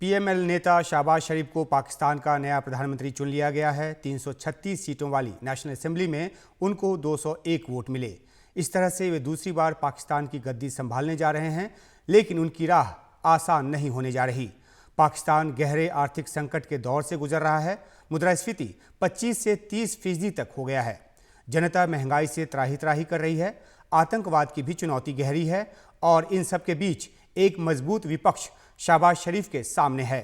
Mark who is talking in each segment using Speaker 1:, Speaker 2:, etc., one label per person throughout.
Speaker 1: PML नेता शहबाज शरीफ को पाकिस्तान का नया प्रधानमंत्री चुन लिया गया है। 336 सीटों वाली नेशनल असेंबली में उनको 201 वोट मिले। इस तरह से वे दूसरी बार पाकिस्तान की गद्दी संभालने जा रहे हैं, लेकिन उनकी राह आसान नहीं होने जा रही। पाकिस्तान गहरे आर्थिक संकट के दौर से गुजर रहा है। मुद्रास्फीति 25 से 30% तक हो गया है। जनता महंगाई से त्राही त्राही कर रही है। आतंकवाद की भी चुनौती गहरी है और इन सब के बीच एक मजबूत विपक्ष शहबाज शरीफ के सामने है।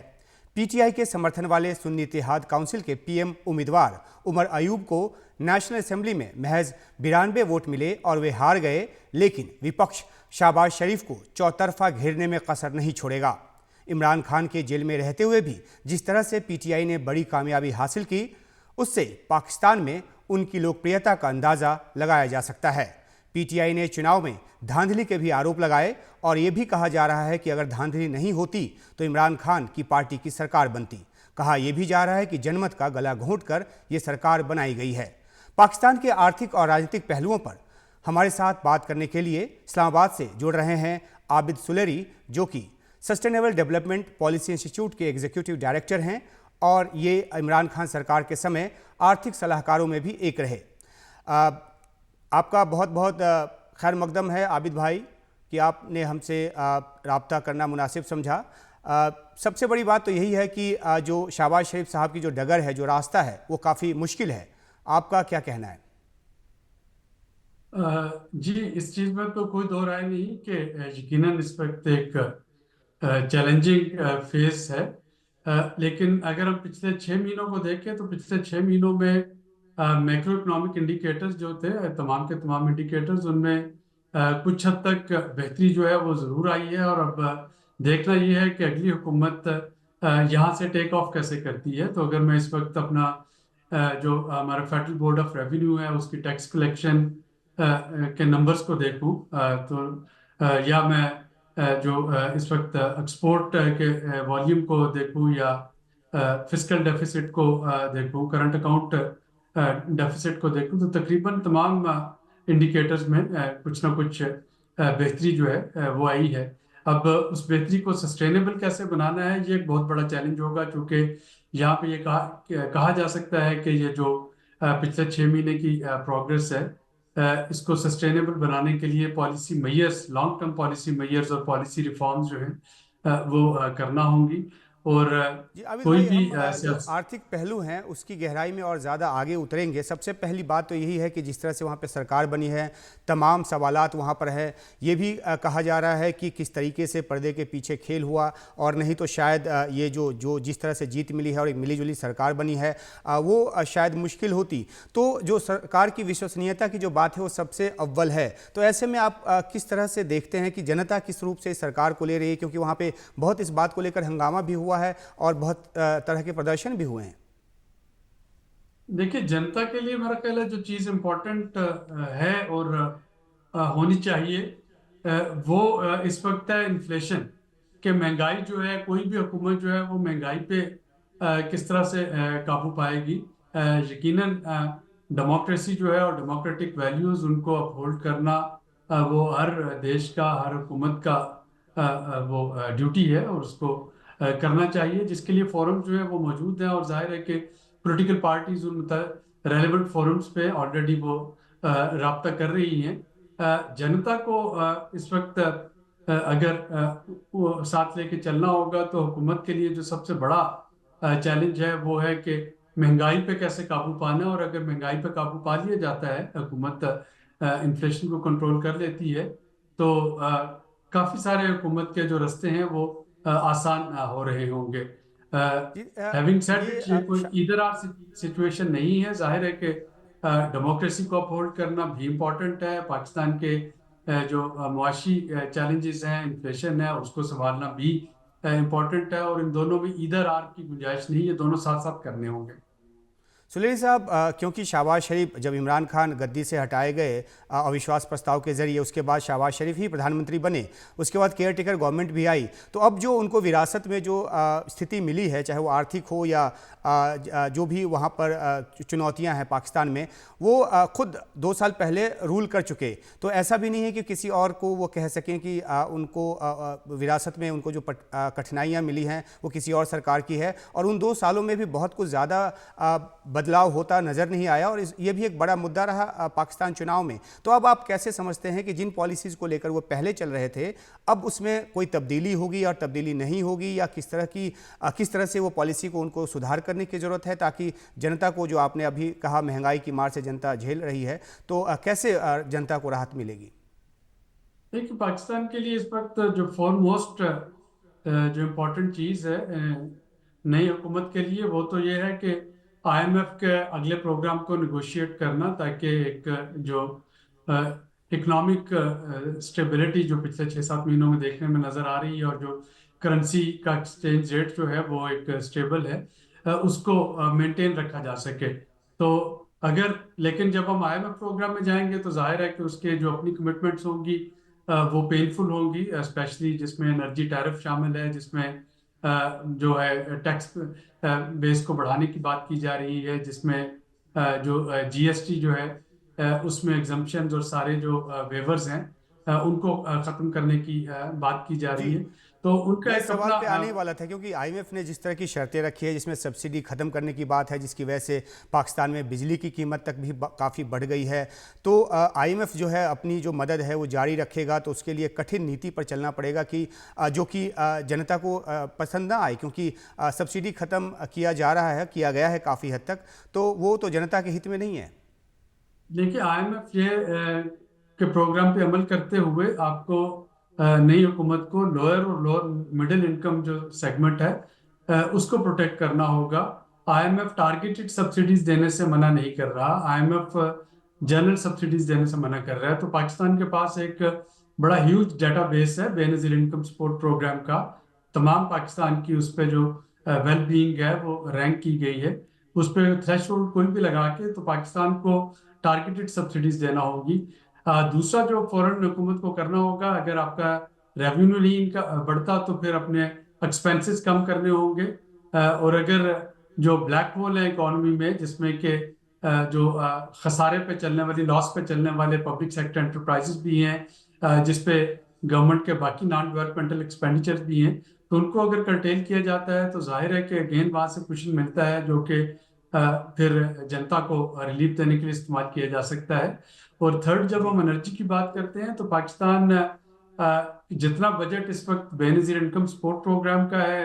Speaker 1: पीटीआई के समर्थन वाले सुन्नी इत्तेहाद काउंसिल के पीएम उम्मीदवार उमर अयूब को नेशनल असेंबली में महज 92 वोट मिले और वे हार गए, लेकिन विपक्ष शहबाज शरीफ को चौतरफा घेरने में कसर नहीं छोड़ेगा। इमरान खान के जेल में रहते हुए भी जिस तरह से पीटीआई ने बड़ी कामयाबी हासिल की, उससे पाकिस्तान में उनकी लोकप्रियता का अंदाज़ा लगाया जा सकता है। पीटीआई ने चुनाव में धांधली के भी आरोप लगाए और ये भी कहा जा रहा है कि अगर धांधली नहीं होती तो इमरान खान की पार्टी की सरकार बनती। कहा यह भी जा रहा है कि जनमत का गला घोंटकर ये सरकार बनाई गई है। पाकिस्तान के आर्थिक और राजनीतिक पहलुओं पर हमारे साथ बात करने के लिए इस्लामाबाद से जुड़ रहे हैं आबिद सुलेरी, जो कि सस्टेनेबल डेवलपमेंट पॉलिसी इंस्टीट्यूट के एग्जीक्यूटिव डायरेक्टर हैं और ये इमरान खान सरकार के समय आर्थिक सलाहकारों में भी एक रहे। आपका बहुत बहुत खैर मकदम है आबिद भाई कि आपने हमसे राब्ता करना मुनासिब समझा। सबसे बड़ी बात तो यही है कि जो शहबाज शरीफ साहब की जो डगर है, जो रास्ता है, वो काफ़ी मुश्किल है। आपका क्या कहना है?
Speaker 2: जी, इस चीज़ में तो कोई दो राय नहीं कि यकीनन इस वक्त एक चैलेंजिंग फेज है। लेकिन अगर हम पिछले 6 महीनों को देखें तो पिछले 6 महीनों में मैक्रो इकोनॉमिक इंडिकेटर्स जो थे, तमाम के तमाम इंडिकेटर्स, उनमें कुछ हद तक बेहतरी जो है वो ज़रूर आई है। और अब देखना ये है कि अगली हुकूमत यहाँ से टेक ऑफ कैसे करती है। तो अगर मैं इस वक्त अपना जो हमारा फेडरल बोर्ड ऑफ रेवेन्यू है उसकी टैक्स कलेक्शन के नंबर्स को देखूं, या मैं जो इस वक्त एक्सपोर्ट के वॉल्यूम को देखूं, या फिस्कल डेफिसिट को देखूं, करंट अकाउंट डेफिसिट को देखूं, तो तकरीबन तमाम इंडिकेटर्स में कुछ ना कुछ बेहतरी जो है वो आई है। अब उस बेहतरी को सस्टेनेबल कैसे बनाना है, ये एक बहुत बड़ा चैलेंज होगा, क्योंकि यहाँ पे ये कहा जा सकता है कि ये जो पिछले 6 महीने की प्रोग्रेस है, इसको सस्टेनेबल बनाने के लिए policy measures, long term policy measures और पॉलिसी रिफॉर्म्स जो हैं वो करना होंगी। और
Speaker 1: जी आबिद
Speaker 2: कोई
Speaker 1: भाई,
Speaker 2: भी
Speaker 1: हम जो आर्थिक पहलू हैं उसकी गहराई में और ज़्यादा आगे उतरेंगे। सबसे पहली बात तो यही है कि जिस तरह से वहाँ पे सरकार बनी है, तमाम सवालात वहाँ पर है। ये भी कहा जा रहा है कि किस तरीके से पर्दे के पीछे खेल हुआ, और नहीं तो शायद ये जो जिस तरह से जीत मिली है और एक मिलीजुली सरकार बनी है, वो शायद मुश्किल होती। तो जो सरकार की विश्वसनीयता की जो बात है वो सबसे अव्वल है। तो ऐसे में आप किस तरह से देखते हैं कि जनता किस रूप से इस सरकार को ले रही है? क्योंकि वहाँ पर बहुत इस बात को लेकर हंगामा भी हुआ है और बहुत तरह के प्रदर्शन भी हुए हैं।
Speaker 2: देखिए, जनता के लिए मेरा ख्याल है जो चीज़ इम्पोर्टेंट है और होनी चाहिए, वो इस वक्त है इन्फ्लेशन। कि महंगाई जो है, कोई भी हुकूमत जो है वो महंगाई पे किस तरह से काबू पाएगी। यकीनन डेमोक्रेसी जो है और डेमोक्रेटिक वैल्यूज़, उनको अपहोल्ड करना वो हर देश का, हर हुकूमत का वो ड्यूटी है और उसको करना चाहिए, जिसके लिए फोरम जो है वो मौजूद है। और जाहिर है कि पॉलिटिकल पार्टीज उन रेलेवेंट फोरम्स पे ऑलरेडी वो राब्ता कर रही हैं। जनता को इस वक्त अगर वो साथ लेके चलना होगा, तो हुकूमत के लिए जो सबसे बड़ा चैलेंज है वो है कि महंगाई पे कैसे काबू पाना है। और अगर महंगाई पे काबू पा लिया जाता है, हुकूमत इन्फ्लेशन को कंट्रोल कर लेती है, तो काफ़ी सारे हुकूमत के जो रास्ते हैं वो आसान हो रहे होंगे।
Speaker 1: जी,
Speaker 2: हैविंग सेड
Speaker 1: ये
Speaker 2: इट, ये कोई इधर आर सिचुएशन नहीं है। जाहिर है कि डेमोक्रेसी को अपहोल्ड करना भी इम्पोर्टेंट है। पाकिस्तान के जो मुआशी चैलेंजेस हैं, इन्फ्लेशन है, उसको संभालना भी इम्पोर्टेंट है। और इन दोनों में इधर आर की गुंजाइश नहीं है, दोनों साथ साथ करने होंगे।
Speaker 1: सुलेही साहब, क्योंकि शहबाज शरीफ जब इमरान खान गद्दी से हटाए गए अविश्वास प्रस्ताव के जरिए, उसके बाद शहबाज शरीफ ही प्रधानमंत्री बने, उसके बाद केयर टेकर गवर्नमेंट भी आई, तो अब जो उनको विरासत में जो स्थिति मिली है, चाहे वो आर्थिक हो या जो भी वहाँ पर चुनौतियाँ हैं पाकिस्तान में, वो खुद 2 साल पहले रूल कर चुके। तो ऐसा भी नहीं है कि किसी और को वो कह सकें कि उनको विरासत में उनको जो कठिनाइयाँ मिली हैं वो किसी और सरकार की है। और उन 2 सालों में भी बहुत कुछ ज़्यादा बदलाव होता नज़र नहीं आया, और ये भी एक बड़ा मुद्दा रहा पाकिस्तान चुनाव में। तो अब आप कैसे समझते हैं कि जिन पॉलिसीज़ को लेकर वो पहले चल रहे थे, अब उसमें कोई तब्दीली होगी और तब्दीली नहीं होगी, या किस तरह से वो पॉलिसी को उनको सुधार करने की ज़रूरत है, ताकि जनता को, जो आपने अभी कहा महंगाई की मार से जनता झेल रही है, तो कैसे जनता को राहत मिलेगी?
Speaker 2: देखिए, पाकिस्तान के लिए इस वक्त जो फॉरमोस्ट जो इम्पोर्टेंट चीज़ है नई हुकूमत के लिए, वो तो ये है कि आईएमएफ के अगले प्रोग्राम को निगोशिएट करना, ताकि एक जो इकोनॉमिक स्टेबिलिटी जो पिछले 6-7 महीनों में देखने में नज़र आ रही है, और जो करेंसी का एक्सचेंज रेट जो है वो एक स्टेबल है, उसको मेंटेन रखा जा सके। तो अगर, लेकिन जब हम आईएमएफ प्रोग्राम में जाएंगे तो जाहिर है कि उसके जो अपनी कमिटमेंट्स होंगी वो पेनफुल होंगी, स्पेशली जिसमें एनर्जी टैरिफ शामिल है, जिसमें जो है टैक्स बेस को बढ़ाने की बात की जा रही है, जिसमें जो जीएसटी जो है उसमें एग्जम्पशन और सारे जो वेवर्स हैं उनको खत्म करने की बात की जा रही
Speaker 1: जी,
Speaker 2: है। तो उनका
Speaker 1: मैं इस
Speaker 2: एक
Speaker 1: सवाल
Speaker 2: अपना
Speaker 1: पे आने ही वाला था, क्योंकि आईएमएफ ने जिस तरह की शर्तें रखी है, जिसमें सब्सिडी खत्म करने की बात है, जिसकी वजह से पाकिस्तान में बिजली की कीमत तक भी काफ़ी बढ़ गई है, तो आईएमएफ जो है अपनी जो मदद है वो जारी रखेगा, तो उसके लिए कठिन नीति पर चलना पड़ेगा कि जो कि जनता को पसंद ना आए, क्योंकि सब्सिडी खत्म किया गया है काफ़ी हद तक, तो वो तो जनता के हित में नहीं है।
Speaker 2: देखिए, आईएमएफ ये के प्रोग्राम पे अमल करते हुए आपको नई हुकूमत को लोअर और लोअर मिडिल इनकम जो सेगमेंट है उसको प्रोटेक्ट करना होगा। आईएमएफ टारगेटेड सब्सिडीज देने से मना नहीं कर रहा, आईएमएफ जनरल सब्सिडीज देने से मना कर रहा है। तो पाकिस्तान के पास एक बड़ा ह्यूज डेटाबेस है बेनजीर इनकम सपोर्ट प्रोग्राम का, तमाम पाकिस्तान की उस पर जो वेल बीइंग है वो रैंक की गई है, उस पर थ्रेशोल्ड कोई भी लगा के तो पाकिस्तान को टारगेटेड सब्सिडीज देना होगी। दूसरा जो फॉरेन हुकूमत को करना होगा, अगर आपका रेवेन्यू नहीं इनका बढ़ता तो फिर अपने एक्सपेंसेस कम करने होंगे। और अगर जो ब्लैक होल है इकोनॉमी में, जिसमें कि जो खसारे पे चलने वाली, लॉस पे चलने वाले पब्लिक सेक्टर एंटरप्राइजेस भी हैं, जिसपे गवर्नमेंट के बाकी नॉन डेवलपमेंटल एक्सपेंडिचर भी हैं, तो उनको अगर कर्टेल किया जाता है तो जाहिर है कि अगेन वहां से कुछ मिलता है जो कि फिर जनता को रिलीफ देने के लिए इस्तेमाल किया जा सकता है। और थर्ड, जब
Speaker 1: जी।
Speaker 2: हम एनर्जी की बात करते हैं तो पाकिस्तान जितना बजट इस वक्त बेनजीर इनकम सपोर्ट प्रोग्राम का है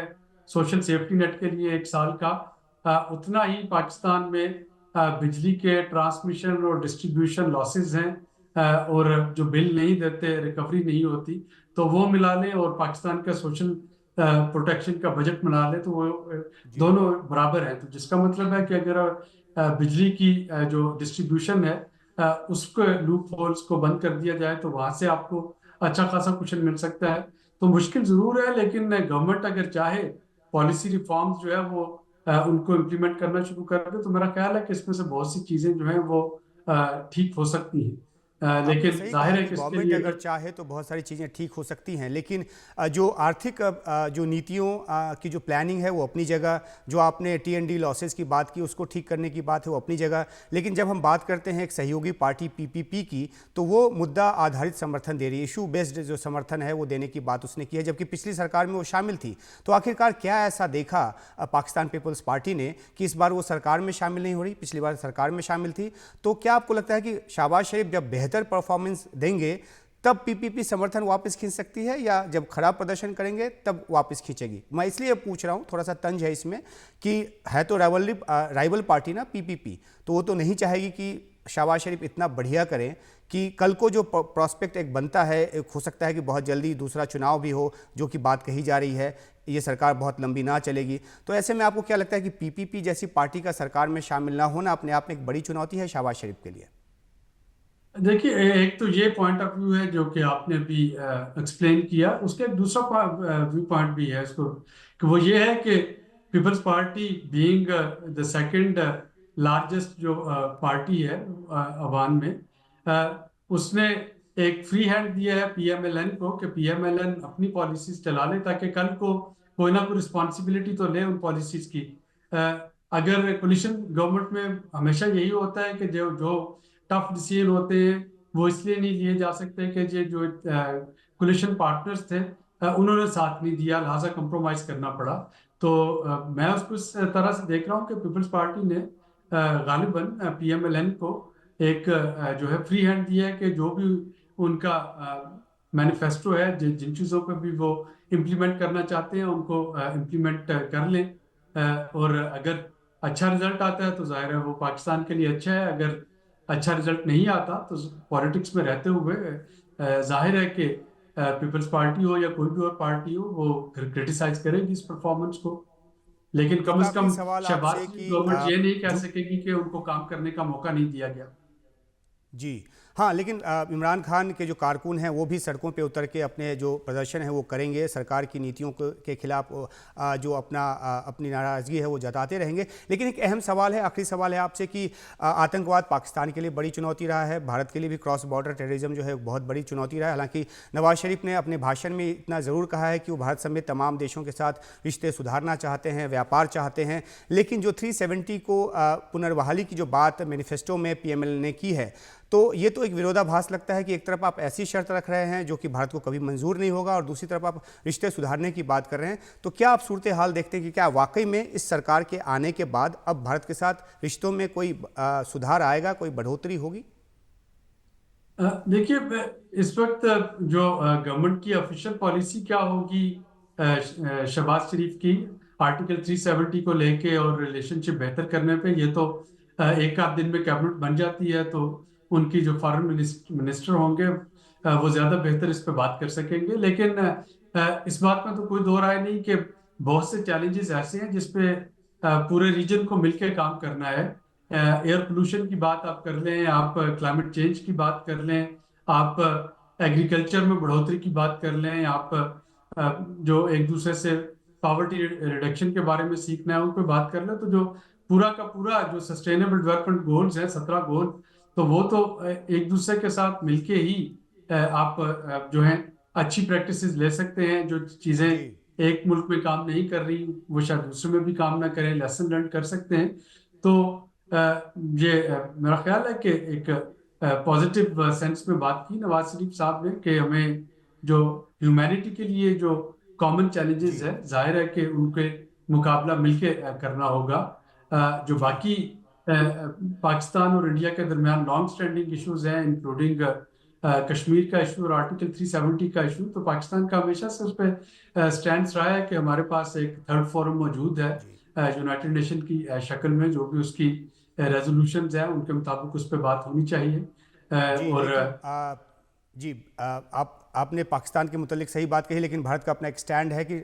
Speaker 2: सोशल सेफ्टी नेट के लिए 1 साल का, उतना ही पाकिस्तान में बिजली के ट्रांसमिशन और डिस्ट्रीब्यूशन लॉसेस हैं, और जो बिल नहीं देते, रिकवरी नहीं होती, तो वो मिला लें और पाकिस्तान का सोशल प्रोटेक्शन का बजट बना ले तो वो
Speaker 1: जी।
Speaker 2: दोनों बराबर है। तो जिसका मतलब है कि अगर बिजली की जो डिस्ट्रीब्यूशन है उसको लूप होल्स को बंद कर दिया जाए तो वहां से आपको अच्छा खासा कुशन मिल सकता है। तो मुश्किल जरूर है, लेकिन गवर्नमेंट अगर चाहे पॉलिसी रिफॉर्म्स जो है वो उनको इम्प्लीमेंट करना शुरू कर दे तो मेरा ख्याल है कि इसमें से बहुत सी चीजें जो है वो ठीक हो सकती हैं।
Speaker 1: आपने
Speaker 2: लेकिन
Speaker 1: सही कहा
Speaker 2: जाहिर है
Speaker 1: कि
Speaker 2: कि इसके
Speaker 1: गवर्नमेंट
Speaker 2: लिए
Speaker 1: अगर
Speaker 2: अगर
Speaker 1: चाहे तो बहुत सारी चीज़ें ठीक हो सकती हैं, लेकिन जो आर्थिक जो नीतियों की जो प्लानिंग है वो अपनी जगह, जो आपने टीएनडी लॉसेस की बात की उसको ठीक करने की बात है वो अपनी जगह, लेकिन जब हम बात करते हैं एक सहयोगी पार्टी पीपीपी की, तो वो मुद्दा आधारित समर्थन दे रही है, इशू बेस्ड जो समर्थन है वो देने की बात उसने की है, जबकि पिछली सरकार में वो शामिल थी। तो आखिरकार क्या ऐसा देखा पाकिस्तान पीपल्स पार्टी ने कि इस बार वो सरकार में शामिल नहीं हो रही, पिछली बार सरकार में शामिल थी? तो क्या आपको लगता है कि शहबाज शरीफ जब बेहतर परफॉर्मेंस देंगे तब पीपीपी समर्थन वापस खींच सकती है, या जब खराब प्रदर्शन करेंगे तब वापस खींचेगी? मैं इसलिए पूछ रहा हूं, थोड़ा सा तंज है इसमें कि है तो राइवल पार्टी ना पीपीपी, तो वो तो नहीं चाहेगी कि शहबाज शरीफ इतना बढ़िया करें कि कल को जो प्रोस्पेक्ट एक बनता है, एक हो सकता है कि बहुत जल्दी दूसरा चुनाव भी हो, जो कि बात कही जा रही है, ये सरकार बहुत लंबी ना चलेगी। तो ऐसे में आपको क्या लगता है कि पीपीपी जैसी पार्टी का सरकार में शामिल ना होना अपने आप में एक बड़ी चुनौती है शहबाज शरीफ के लिए?
Speaker 2: देखिए, एक तो ये पॉइंट ऑफ व्यू है जो कि आपने भी एक्सप्लेन किया, उसका एक दूसरा व्यू पॉइंट भी है इसको, कि वो ये है कि Peoples Party being the second largest जो पार्टी है अवान में, उसने एक फ्री हैंड दिया है पीएमएलएन को कि पीएमएलएन अपनी पॉलिसीज चला ले, ताकि कल को कोई ना कोई रिस्पॉन्सिबिलिटी तो ले उन पॉलिसीज की। अगर कोलिशन गवर्नमेंट में हमेशा यही होता है कि जो जो टफ डिसीजन होते हैं वो इसलिए नहीं लिए जा सकते कि जो कोलिशन पार्टनर्स थे उन्होंने साथ नहीं दिया, लिहाजा कंप्रोमाइज करना पड़ा। तो मैं उसको इस तरह से देख रहा हूँ कि पीपल्स पार्टी ने गालिबन पीएमएलएन को एक जो है फ्री हैंड दिया है कि जो भी उनका मैनिफेस्टो है, जिन चीज़ों पे भी वो इम्प्लीमेंट करना चाहते हैं उनको इम्प्लीमेंट कर लें। और अगर अच्छा रिजल्ट आता है तो जाहिर है वो पाकिस्तान के लिए अच्छा है, अगर अच्छा रिजल्ट नहीं आता तो पॉलिटिक्स में रहते हुए जाहिर है कि पीपल्स पार्टी हो या कोई भी और पार्टी हो वो क्रिटिसाइज करेगी इस परफॉर्मेंस को। लेकिन
Speaker 1: एक
Speaker 2: कम से
Speaker 1: आखिरी
Speaker 2: कम
Speaker 1: सवाल
Speaker 2: शहबाज
Speaker 1: आपसे
Speaker 2: शरीफ
Speaker 1: कि
Speaker 2: गवर्नमेंट ये नहीं कह
Speaker 1: जो
Speaker 2: सकेगी कि उनको काम करने का मौका नहीं दिया गया।
Speaker 1: जी हाँ, लेकिन इमरान खान के जो कारकुन हैं वो भी सड़कों पे उतर के अपने जो प्रदर्शन है वो करेंगे, सरकार की नीतियों के खिलाफ जो अपनी नाराज़गी है वो जताते रहेंगे। लेकिन एक अहम सवाल है, आखिरी सवाल है आपसे कि आतंकवाद पाकिस्तान के लिए बड़ी चुनौती रहा है, भारत के लिए भी क्रॉस बॉर्डर टेररिज्म जो है बहुत बड़ी चुनौती रहा है। हालांकि नवाज शरीफ ने अपने भाषण में इतना ज़रूर कहा है कि वो भारत समेत तमाम देशों के साथ रिश्ते सुधारना चाहते हैं, व्यापार चाहते हैं, लेकिन जो 370 को पुनर्बहाली की जो बात मैनिफेस्टो में पीएमएल ने की है, तो ये तो एक विरोधाभास लगता है कि एक तरफ आप ऐसी शर्त रख रहे हैं जो कि भारत को कभी मंजूर नहीं होगा और दूसरी तरफ आप रिश्ते सुधारने की बात कर रहे हैं। तो क्या आप सूरत हाल देखते हैं कि क्या वाकई में इस सरकार के आने के बाद अब भारत के साथ रिश्तों में कोई सुधार आएगा, कोई बढ़ोतरी होगी?
Speaker 2: देखिए, इस वक्त जो गवर्नमेंट की ऑफिशियल पॉलिसी क्या होगी शहबाज शरीफ की आर्टिकल 370 को लेके और रिलेशनशिप बेहतर करने पे, ये तो एक आध दिन में कैबिनेट बन जाती है, तो उनकी जो फॉरेन मिनिस्टर होंगे वो ज्यादा बेहतर इस पे बात कर सकेंगे। लेकिन इस बात में तो कोई दो राय नहीं कि बहुत से चैलेंजेस ऐसे हैं जिसपे पूरे रीजन को मिलकर काम करना है। एयर पोल्यूशन की बात आप कर लें, आप क्लाइमेट चेंज की बात कर लें, आप एग्रीकल्चर में बढ़ोतरी की बात कर लें, आप जो एक दूसरे से पॉवर्टी रिडक्शन के बारे में सीखना है उन पर बात कर लें, तो जो पूरा का पूरा जो सस्टेनेबल डेवलपमेंट गोल्स हैं 17 गोल, तो वो तो एक दूसरे के साथ मिलके ही आप जो है अच्छी प्रैक्टिसेस ले सकते हैं। जो चीजें
Speaker 1: जी
Speaker 2: एक मुल्क में काम नहीं कर रही वो शायद दूसरे में भी काम ना करें, लेसन लर्न कर सकते हैं। तो ये मेरा ख्याल है कि एक पॉजिटिव सेंस में बात की नवाज शरीफ साहब ने कि हमें जो ह्यूमैनिटी के लिए जो कॉमन चैलेंजेस
Speaker 1: जी
Speaker 2: है जाहिर है कि उनके मुकाबला मिलके करना होगा। जो
Speaker 1: जी
Speaker 2: बाकी पाकिस्तान और इंडिया के दरमियान लॉन्ग स्टैंडिंग इश्यूज हैं, इंक्लूडिंग कश्मीर का इशू और आर्टिकल 370 का इशू, तो पाकिस्तान का हमेशा से उस पर स्टैंड रहा है कि हमारे पास एक थर्ड फोरम मौजूद है
Speaker 1: जी
Speaker 2: यूनाइटेड नेशन की शक्ल में, जो भी उसकी रेजोल्यूशंस हैं उनके मुताबिक उस पर बात होनी चाहिए।
Speaker 1: जी
Speaker 2: और
Speaker 1: लेकिन जी आपने पाकिस्तान के मुतल्लिक सही बात कही, लेकिन भारत का अपना एक स्टैंड है कि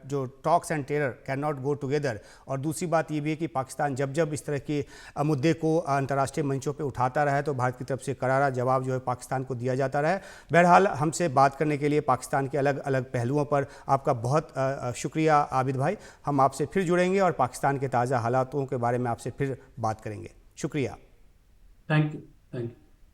Speaker 1: जो talks and terror can not go together. और दूसरी बात ये भी है कि पाकिस्तान जब जब इस तरह के मुद्दे को अंतर्राष्ट्रीय मंचों पे उठाता रहा है तो भारत की तरफ से करारा जवाब जो है पाकिस्तान को दिया जाता रहा है। बहरहाल हमसे बात करने के लिए पाकिस्तान के अलग अलग पहलुओं पर आपका बहुत शुक्रिया आबिद भाई। हम आपसे फिर जुड़ेंगे और पाकिस्तान के ताज़ा हालातों के बारे में आपसे फिर बात करेंगे। शुक्रिया।
Speaker 2: Thank you.